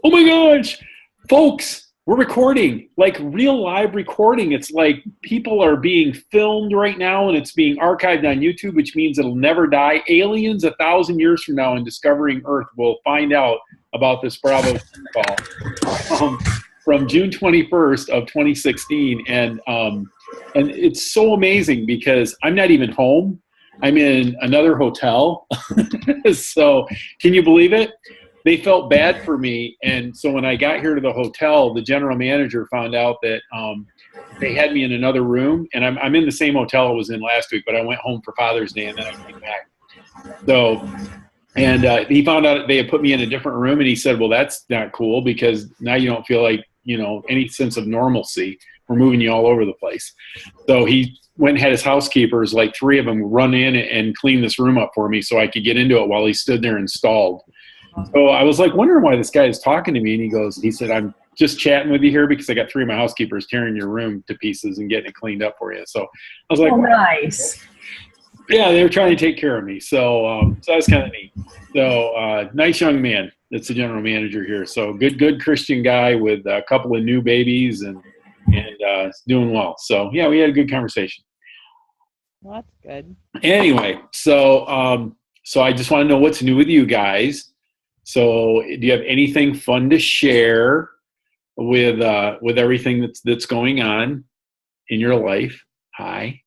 oh my gosh, folks, we're recording, like real live recording. It's like people are being filmed right now and it's being archived on YouTube, which means it'll never die. Aliens 1,000 years from now in discovering Earth will find out about this Bravo call from June 21st of 2016. And it's so amazing because I'm not even home. I'm in another hotel. So can you believe it? They felt bad for me. And so when I got here to the hotel, the general manager found out that they had me in another room. And I'm in the same hotel I was in last week, but I went home for Father's Day and then I came back. So, and he found out they had put me in a different room. And he said, well, that's not cool because now you don't feel like, any sense of normalcy. We're moving you all over the place. So he went and had his housekeepers, like 3 of them, run in and clean this room up for me so I could get into it while he stood there installed. So I was like wondering why this guy is talking to me, and he said, I'm just chatting with you here because I got 3 of my housekeepers tearing your room to pieces and getting it cleaned up for you. So I was like, oh, nice. Yeah, they were trying to take care of me. So that was kind of neat. So nice young man. That's the general manager here. So good Christian guy with a couple of new babies and doing well. So yeah, we had a good conversation. Well, that's good. Anyway, so I just want to know what's new with you guys. So do you have anything fun to share with everything that's going on in your life? Hi.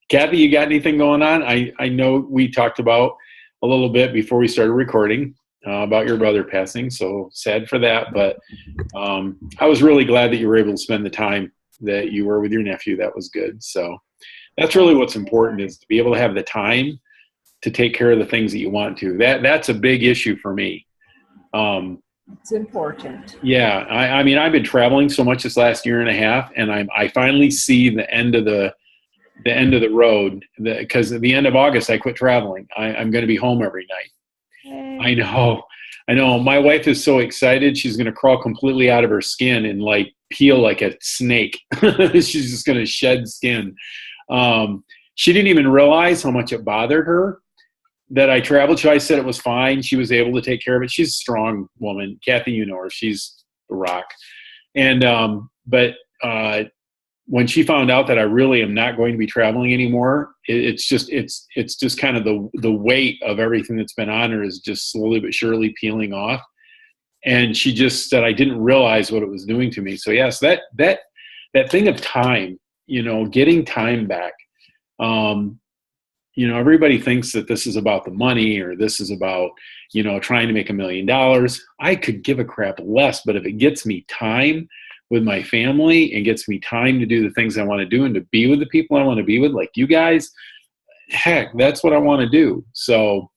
Kathy, you got anything going on? I know we talked about a little bit before we started recording about your brother passing, so sad for that. But I was really glad that you were able to spend the time that you were with your nephew. That was good. So that's really what's important, is to be able to have the time to take care of the things that you want to. That's a big issue for me. It's important. Yeah, I mean, I've been traveling so much this last year and a half, and I finally see the end of the road, because at the end of August I quit traveling. I'm going to be home every night. I know. My wife is so excited. She's going to crawl completely out of her skin and like peel like a snake. She's just going to shed skin. She didn't even realize how much it bothered her that I traveled. I said it was fine. She was able to take care of it. She's a strong woman. Kathy, you know her. She's a rock. And but when she found out that I really am not going to be traveling anymore, it's just kind of the weight of everything that's been on her is just slowly but surely peeling off. And she just said, I didn't realize what it was doing to me. So yes, that thing of time, getting time back. Everybody thinks that this is about the money, or this is about, trying to make $1 million. I could give a crap less, but if it gets me time with my family and gets me time to do the things I want to do and to be with the people I want to be with, like you guys, heck, that's what I want to do. So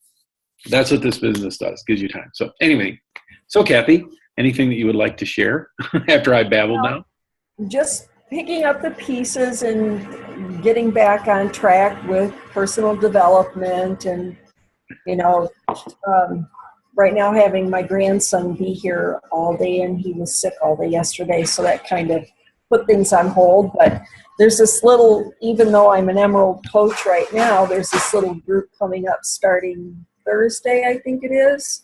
that's what this business does, gives you time. So anyway, so Kathy, anything that you would like to share after I babbled now? Just picking up the pieces and getting back on track with personal development, and right now having my grandson be here all day, and he was sick all day yesterday, so that kind of put things on hold. But there's this little, even though I'm an Emerald coach right now, there's this little group coming up starting Thursday, I think it is,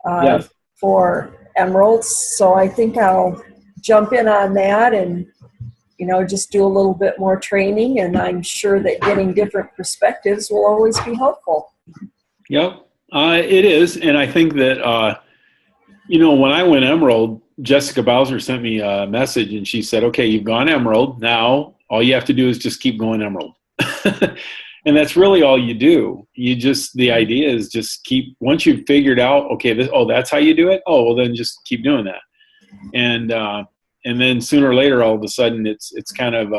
yes, for Emeralds. So I think I'll jump in on that and just do a little bit more training, and I'm sure that getting different perspectives will always be helpful. Yep, it is. And I think that, when I went Emerald, Jessica Bowser sent me a message and she said, okay, you've gone Emerald. Now all you have to do is just keep going Emerald. And that's really all you do. The idea is just keep, once you've figured out, okay, that's how you do it. Oh, well then just keep doing that. And then sooner or later, all of a sudden, it's kind of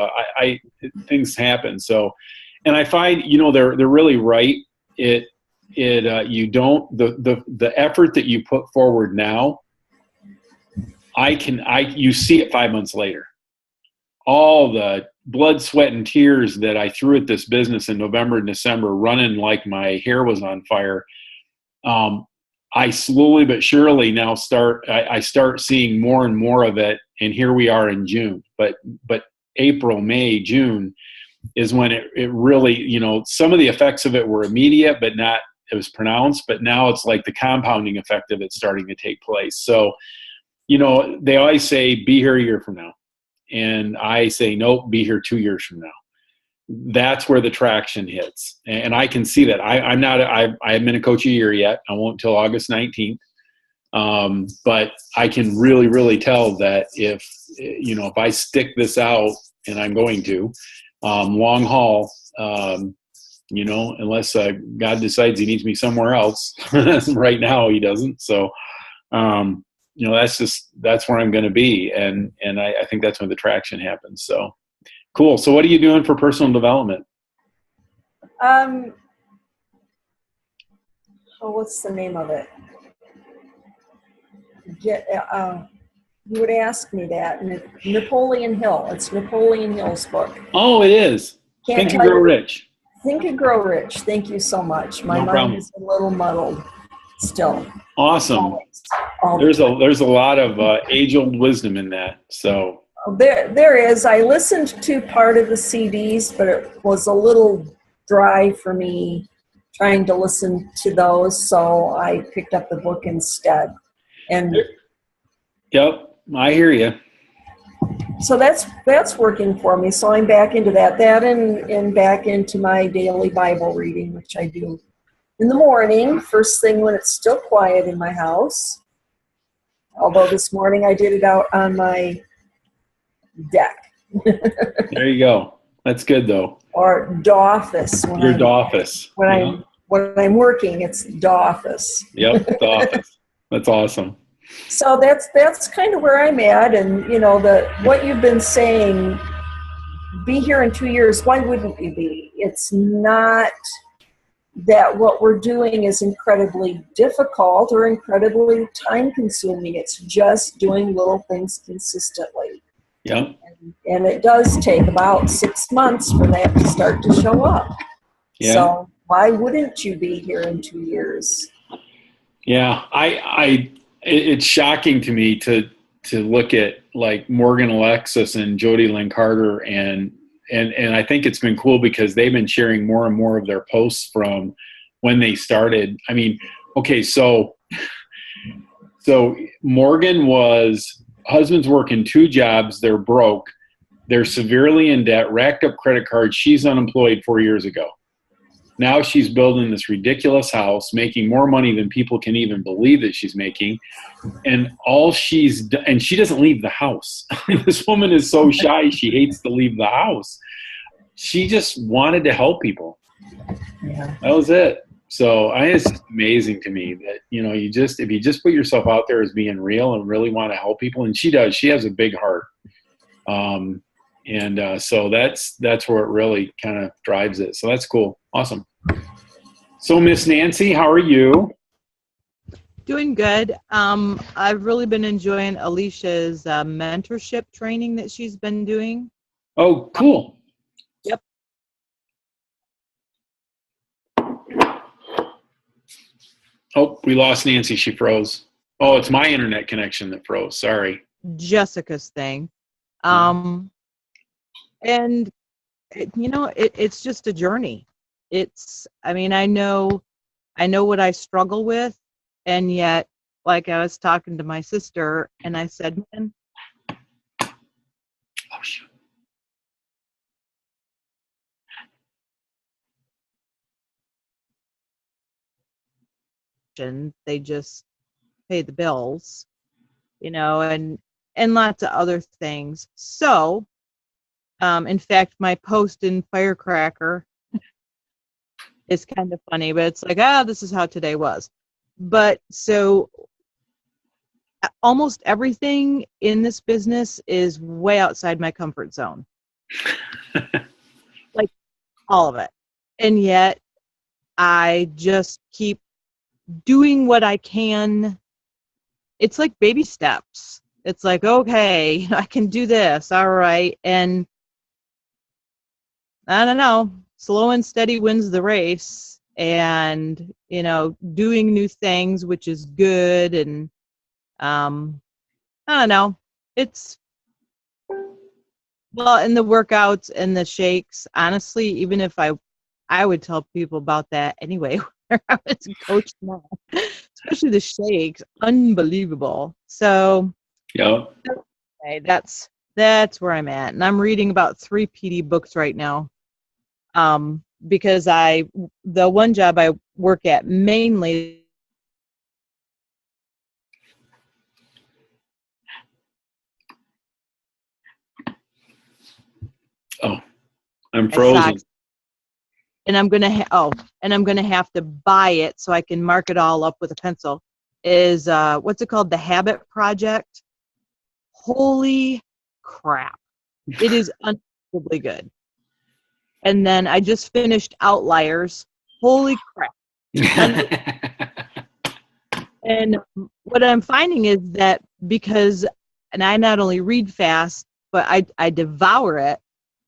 things happen. So, and I find they're really right. The effort that you put forward now, you see it 5 months later. All the blood, sweat, and tears that I threw at this business in November and December, running like my hair was on fire. I slowly but surely now start seeing more and more of it. And here we are in June, but April, May, June is when it really, some of the effects of it were immediate, but not it was pronounced, but now it's like the compounding effect of it starting to take place. So, you know, they always say, be here a year from now. And I say, nope, be here 2 years from now. That's where the traction hits. And I can see that. I haven't been a coach a year yet. I won't until August 19th. But I can really, really tell that if I stick this out, and I'm going to, long haul, unless God decides he needs me somewhere else. Right now he doesn't. So, that's where I'm going to be. And I think that's when the traction happens. So cool. So what are you doing for personal development? What's the name of it? You would ask me that. Napoleon Hill. It's Napoleon Hill's book. Oh, it is. Think and Grow Rich. Think and Grow Rich. Thank you so much. My mind is a little muddled still. Awesome. Always. There's a lot of age-old wisdom in that. So there is. I listened to part of the CDs, but it was a little dry for me trying to listen to those, so I picked up the book instead. And yep, I hear you. So that's working for me. So I'm back into that and back into my daily Bible reading, which I do in the morning, first thing when it's still quiet in my house. Although this morning I did it out on my deck. There you go. That's good though. Or doffice. Your doffice. When I'm working, it's doffice. Yep, doffice. That's awesome. So that's kind of where I'm at, and what you've been saying, be here in 2 years. Why wouldn't you be? It's not that what we're doing is incredibly difficult or incredibly time-consuming. It's just doing little things consistently. Yep. And it does take about 6 months for that to start to show up. Yeah. So why wouldn't you be here in 2 years? Yeah, it's shocking to me to look at like Morgan Alexis and Jody Lynn Carter, and I think it's been cool because they've been sharing more and more of their posts from when they started. I mean, okay, so Morgan husband's working 2 jobs, they're broke, they're severely in debt, racked up credit cards, she's unemployed 4 years ago. Now she's building this ridiculous house, making more money than people can even believe that she's making. And and she doesn't leave the house. This woman is so shy, she hates to leave the house. She just wanted to help people. Yeah. That was it. So it's just amazing to me that, if you just put yourself out there as being real and really want to help people, and she does, she has a big heart. So that's where it really kind of drives it. So that's cool. Awesome. So Miss Nancy, how are you? Doing good. I've really been enjoying Alicia's mentorship training that she's been doing. Oh, cool. Yep. Oh, we lost Nancy. She froze. Oh, it's my internet connection that froze. Sorry. Jessica's thing. And it's just a journey. I know what I struggle with, and yet, like I was talking to my sister, and I said, man, oh, shoot. They just pay the bills, and lots of other things. So, in fact, my post in Firecracker is kind of funny, but it's like, this is how today was. But so almost everything in this business is way outside my comfort zone. Like all of it. And yet I just keep doing what I can. It's like baby steps. It's like, okay, I can do this. All right. And I don't know, slow and steady wins the race, and, doing new things, which is good. And, I don't know, and the workouts and the shakes, honestly, even if I would tell people about that anyway, I was coached now, especially the shakes, unbelievable. So Yeah. okay, that's where I'm at, and I'm reading about 3 PD books right now. Because the one job I work at mainly. Oh, I'm frozen. And I'm gonna and I'm gonna have to buy it so I can mark it all up with a pencil. Is what's it called? The Habit Project. Holy crap! It is unbelievably good. And then I just finished Outliers. Holy crap! And what I'm finding is that because, and I not only read fast, but I devour it,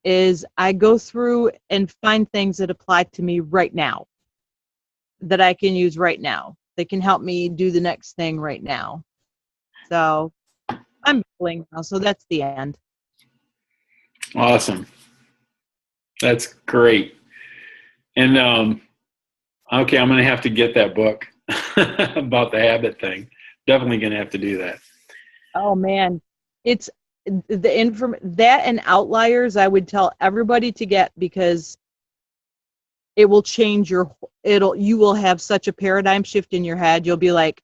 is I go through and find things that apply to me right now, that I can use right now. They can help me do the next thing right now. So I'm billing now, so that's the end. Awesome. That's great. And okay, I'm going to have to get that book about the habit thing. Definitely going to have to do that. Oh man, it's that and Outliers I would tell everybody to get, because it will change you will have such a paradigm shift in your head. You'll be like,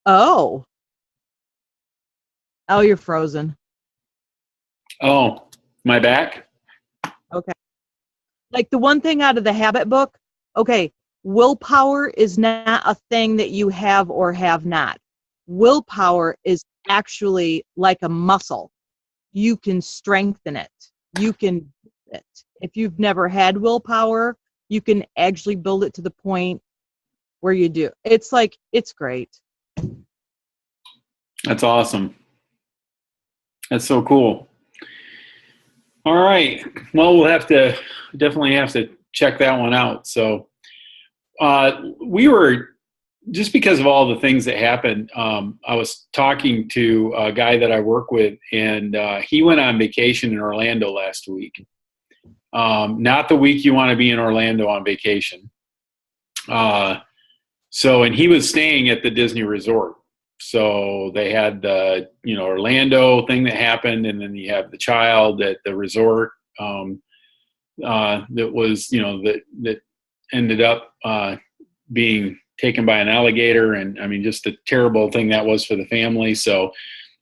oh, you're frozen. Oh, my back? Okay. Like the one thing out of the habit book, okay, willpower is not a thing that you have or have not. Willpower is actually like a muscle. You can strengthen it. You can build it. If you've never had willpower, you can actually build it to the point where you do. It's great. That's awesome. That's so cool. All right. Well, we'll definitely have to check that one out. So we were, just because of all the things that happened, I was talking to a guy that I work with, and he went on vacation in Orlando last week. Not the week you want to be in Orlando on vacation. And he was staying at the Disney Resort. So they had the, Orlando thing that happened, and then you have the child at the resort that was, that ended up being taken by an alligator. And I mean, just a terrible thing that was for the family. So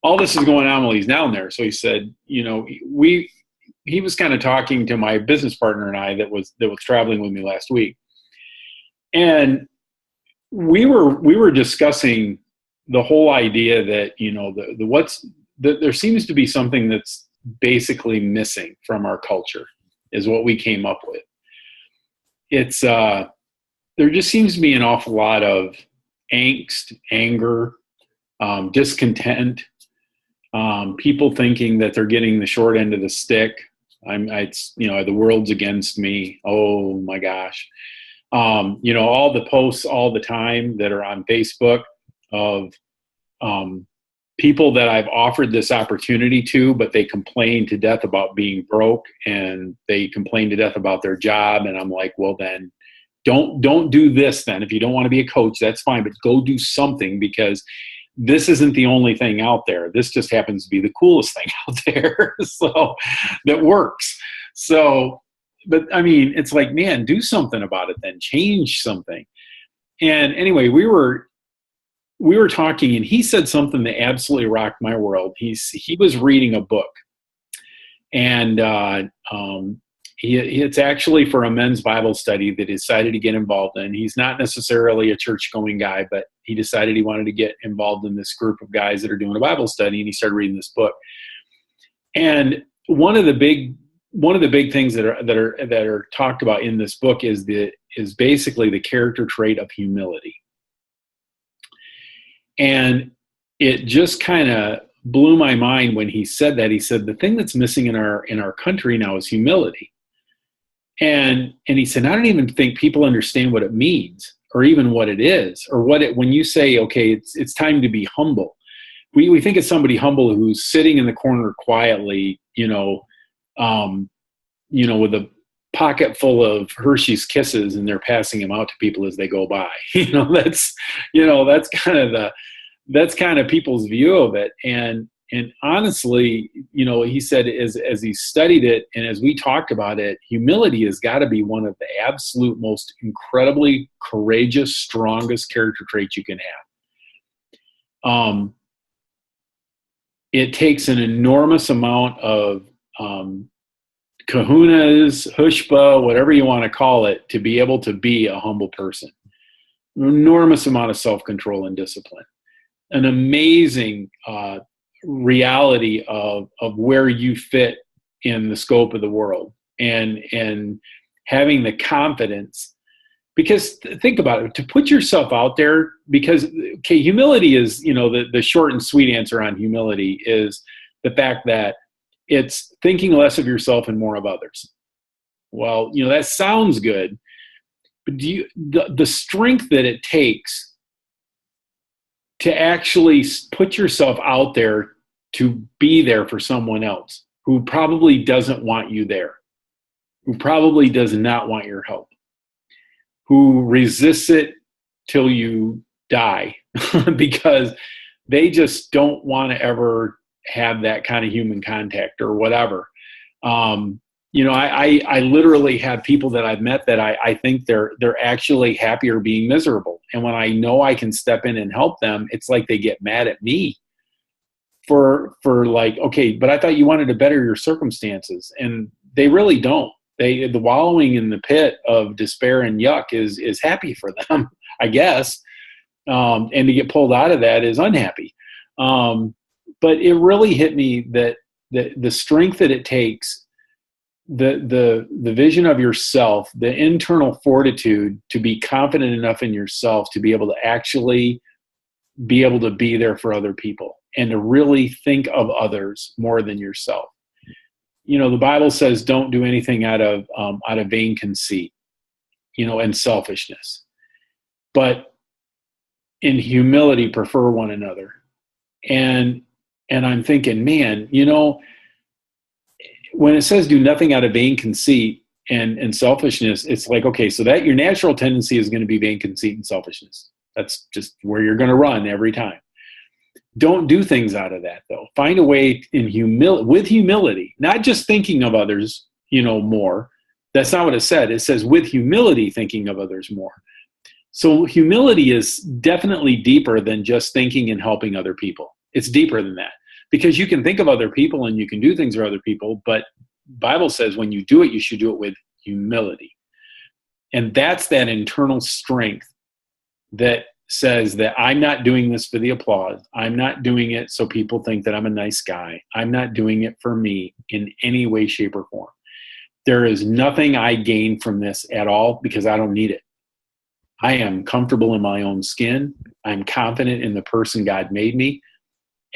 all this is going on while he's down there. So he said, he was kind of talking to my business partner and I that was traveling with me last week. And we were discussing the whole idea that, there seems to be something that's basically missing from our culture, is what we came up with. It's, there just seems to be an awful lot of angst, anger, discontent, people thinking that they're getting the short end of the stick. The world's against me. Oh my gosh. All the posts all the time that are on Facebook of people that I've offered this opportunity to, but they complain to death about being broke, and they complain to death about their job. And I'm like, well, then don't do this then. If you don't want to be a coach, that's fine, but go do something, because this isn't the only thing out there. This just happens to be the coolest thing out there. So that works. So, but I mean, it's like, man, do something about it then, change something. And anyway, we were talking, and he said something that absolutely rocked my world. He was reading a book, and it's actually for a men's Bible study that he decided to get involved in. He's not necessarily a church-going guy, but he decided he wanted to get involved in this group of guys that are doing a Bible study, and he started reading this book. And one of the big things that are talked about in this book is basically the character trait of humility. And it just kind of blew my mind when he said that. He said, the thing that's missing in our country now is humility. And he said, I don't even think people understand what it means, or even what it is, or when you say, okay, it's time to be humble. We think it's somebody humble who's sitting in the corner quietly, with a pocket full of Hershey's Kisses and they're passing them out to people as they go by. That's kind of people's view of it. And honestly, he said as he studied it and as we talked about it, humility has got to be one of the absolute most incredibly courageous, strongest character traits you can have. It takes an enormous amount of kahunas, hushpa, whatever you want to call it, to be able to be a humble person. An enormous amount of self-control and discipline. An amazing reality of where you fit in the scope of the world, and having the confidence. Because think about it, to put yourself out there, because humility is, the short and sweet answer on humility is the fact that it's thinking less of yourself and more of others. Well, that sounds good, but the strength that it takes to actually put yourself out there to be there for someone else who probably doesn't want you there, who probably does not want your help, who resists it till you die because they just don't want to ever have that kind of human contact or whatever. I literally have people that I've met that I think they're actually happier being miserable. And when I know I can step in and help them, it's like they get mad at me for like, okay, but I thought you wanted to better your circumstances. And they really don't. The wallowing in the pit of despair and yuck is happy for them, I guess. And to get pulled out of that is unhappy. But it really hit me that the strength that it takes, the vision of yourself, the internal fortitude to be confident enough in yourself to be able to actually be able to be there for other people and to really think of others more than yourself. The Bible says don't do anything out of vain conceit, and selfishness, but in humility prefer one another. And I'm thinking, man, when it says do nothing out of vain conceit and selfishness, it's like, okay, so that your natural tendency is going to be vain conceit and selfishness. That's just where you're going to run every time. Don't do things out of that, though. Find a way with humility, not just thinking of others, more. That's not what it said. It says with humility, thinking of others more. So humility is definitely deeper than just thinking and helping other people. It's deeper than that, because you can think of other people and you can do things for other people, but Bible says when you do it, you should do it with humility. And that's that internal strength that says that I'm not doing this for the applause. I'm not doing it so people think that I'm a nice guy. I'm not doing it for me in any way, shape, or form. There is nothing I gain from this at all because I don't need it. I am comfortable in my own skin. I'm confident in the person God made me.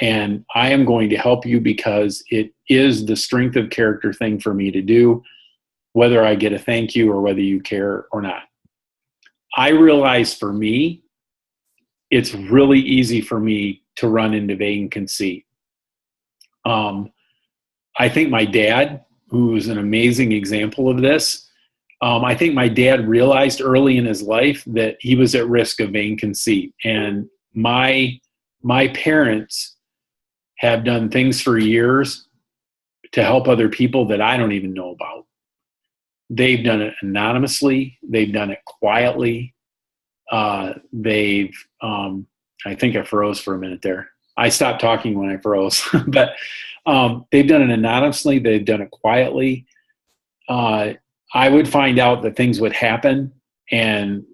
And I am going to help you because it is the strength of character thing for me to do, whether I get a thank you or whether you care or not. I realize for me, it's really easy for me to run into vain conceit. I think my dad, who is an amazing example of this, I think my dad realized early in his life that he was at risk of vain conceit. And my parents have done things for years to help other people that I don't even know about. They've done it anonymously. They've done it quietly. I think I froze for a minute there. I stopped talking when I froze, but they've done it anonymously. They've done it quietly. I would find out that things would happen, and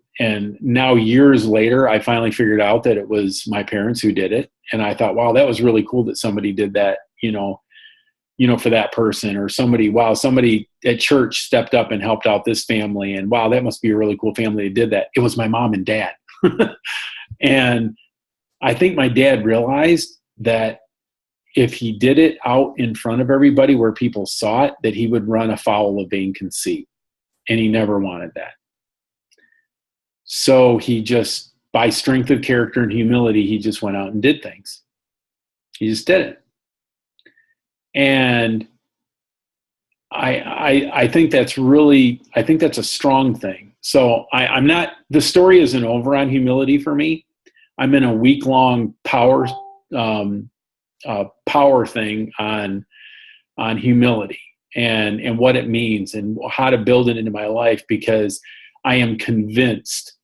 now years later, I finally figured out that it was my parents who did it. And I thought, wow, that was really cool that somebody did that, for that person, or somebody at church stepped up and helped out this family. And wow, that must be a really cool family that did that. It was my mom and dad. And I think my dad realized that if he did it out in front of everybody where people saw it, that he would run afoul of vain conceit. And he never wanted that. So he just, by strength of character and humility, he just went out and did things. He just did it. And I think that's really, I think that's a strong thing. So I'm not, the story isn't over on humility for me. I'm in a week-long um, power thing on humility and what it means and how to build it into my life, because I am convinced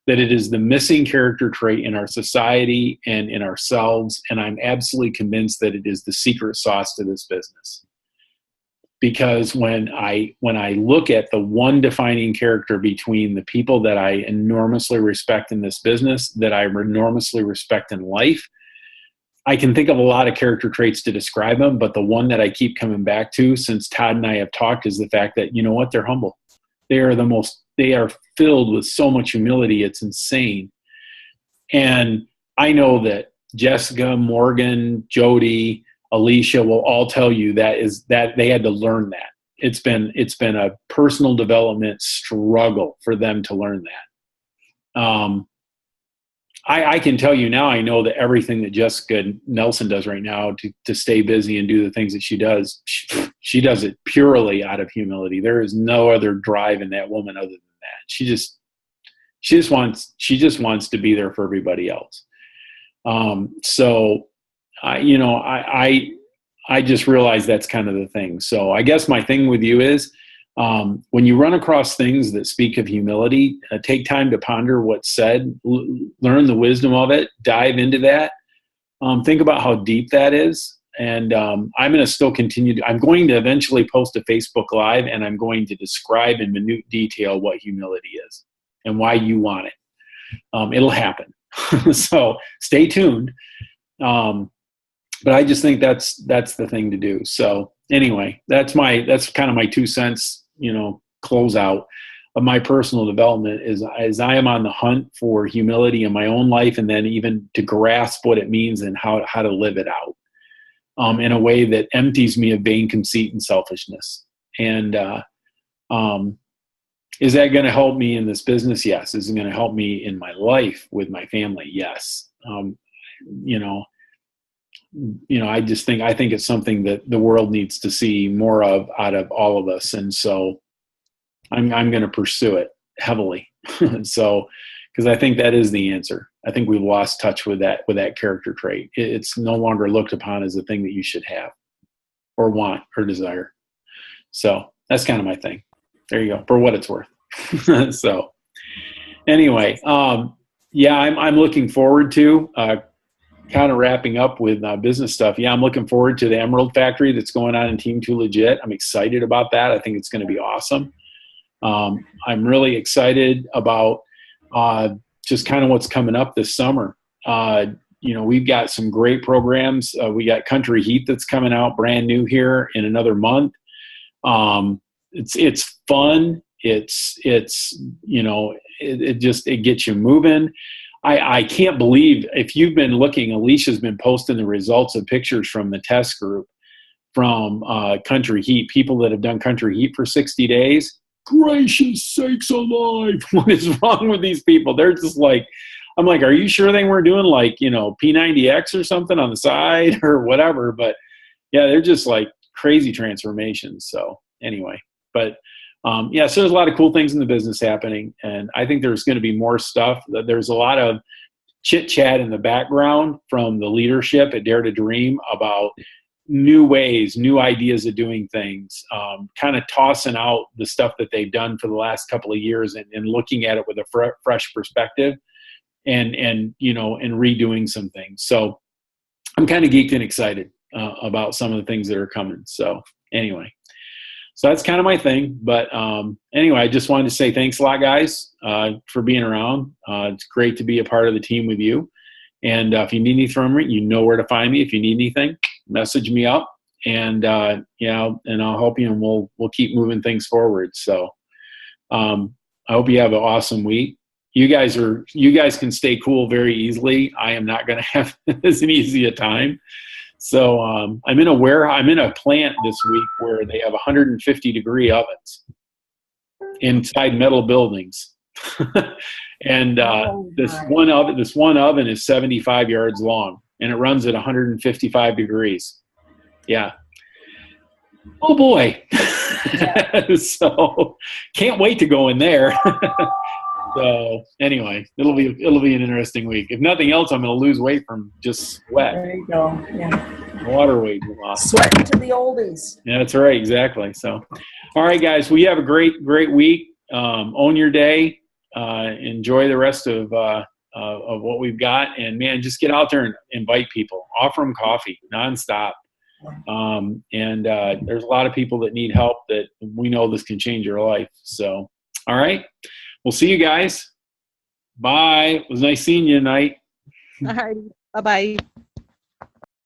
that it is the missing character trait in our society and in ourselves. And I'm absolutely convinced that it is the secret sauce to this business. Because when I look at the one defining character between the people that I enormously respect in this business, that I enormously respect in life, I can think of a lot of character traits to describe them, but the one that I keep coming back to since Todd and I have talked is the fact that, you know what, they're humble. They are filled with so much humility. It's insane. And I know that Jessica, Morgan, Jody, Alicia will all tell you that they had to learn that. It's been a personal development struggle for them to learn that. I can tell you now, I know that everything that Jessica Nelson does right now to stay busy and do the things that she does, she does it purely out of humility. There is no other drive in that woman other than that. She just wants to be there for everybody else. So I just realized that's kind of the thing. So I guess my thing with you is, when you run across things that speak of humility, take time to ponder what's said, learn the wisdom of it, dive into that, think about how deep that is. And I'm going to still continue. I'm going to eventually post a Facebook Live, and I'm going to describe in minute detail what humility is and why you want it. It'll happen. So stay tuned. But I just think that's the thing to do. So anyway, that's kind of my 2 cents, close out of my personal development is I am on the hunt for humility in my own life, and then even to grasp what it means and how to live it out in a way that empties me of vain conceit and selfishness. And is that going to help me in this business? Yes. Is it going to help me in my life with my family? Yes. I think it's something that the world needs to see more of out of all of us. And so I'm going to pursue it heavily. So, because I think that is the answer. I think we've lost touch with that character trait. It's no longer looked upon as a thing that you should have or want or desire. So that's kind of my thing. There you go, for what it's worth. So anyway, I'm looking forward to kind of wrapping up with business stuff. Yeah, I'm looking forward to the Emerald Factory that's going on in Team 2 Legit. I'm excited about that. I think it's going to be awesome. I'm really excited about just kind of what's coming up this summer. We've got some great programs. We got Country Heat that's coming out brand new here in another month. It's fun. It gets you moving. I can't believe, if you've been looking, Alicia's been posting the results of pictures from the test group from Country Heat, people that have done Country Heat for 60 days. Gracious sakes alive, what is wrong with these people? They're just like, I'm like, are you sure they weren't doing like, P90X or something on the side or whatever? But yeah, they're just like crazy transformations. So anyway, but so there's a lot of cool things in the business happening, and I think there's going to be more stuff. There's a lot of chit chat in the background from the leadership at Dare to Dream about new ways, new ideas of doing things, kind of tossing out the stuff that they've done for the last couple of years and looking at it with a fresh perspective and redoing some things. So I'm kind of geeked and excited about some of the things that are coming. So anyway. So that's kind of my thing. But anyway, I just wanted to say thanks a lot, guys, for being around. It's great to be a part of the team with you. And if you need anything from me, you know where to find me. If you need anything, message me up, and and I'll help you, and we'll keep moving things forward. So I hope you have an awesome week. You guys can stay cool very easily. I am not going to have as easy a time. So I'm in a plant this week where they have 150-degree ovens inside metal buildings. And this one oven is 75 yards long, and it runs at 155 degrees. Yeah. Oh boy. Yeah. So can't wait to go in there. So anyway, it'll be an interesting week. If nothing else, I'm going to lose weight from just sweat. There you go. Yeah. Water weight loss. Sweating to the oldies. Yeah, that's right. Exactly. So, all right, guys, we have a great week. Own your day. Enjoy the rest of what we've got. And man, just get out there and invite people. Offer them coffee nonstop. And there's a lot of people that need help that we know this can change your life. So, all right. We'll see you guys. Bye. It was nice seeing you tonight. All right. Bye-bye.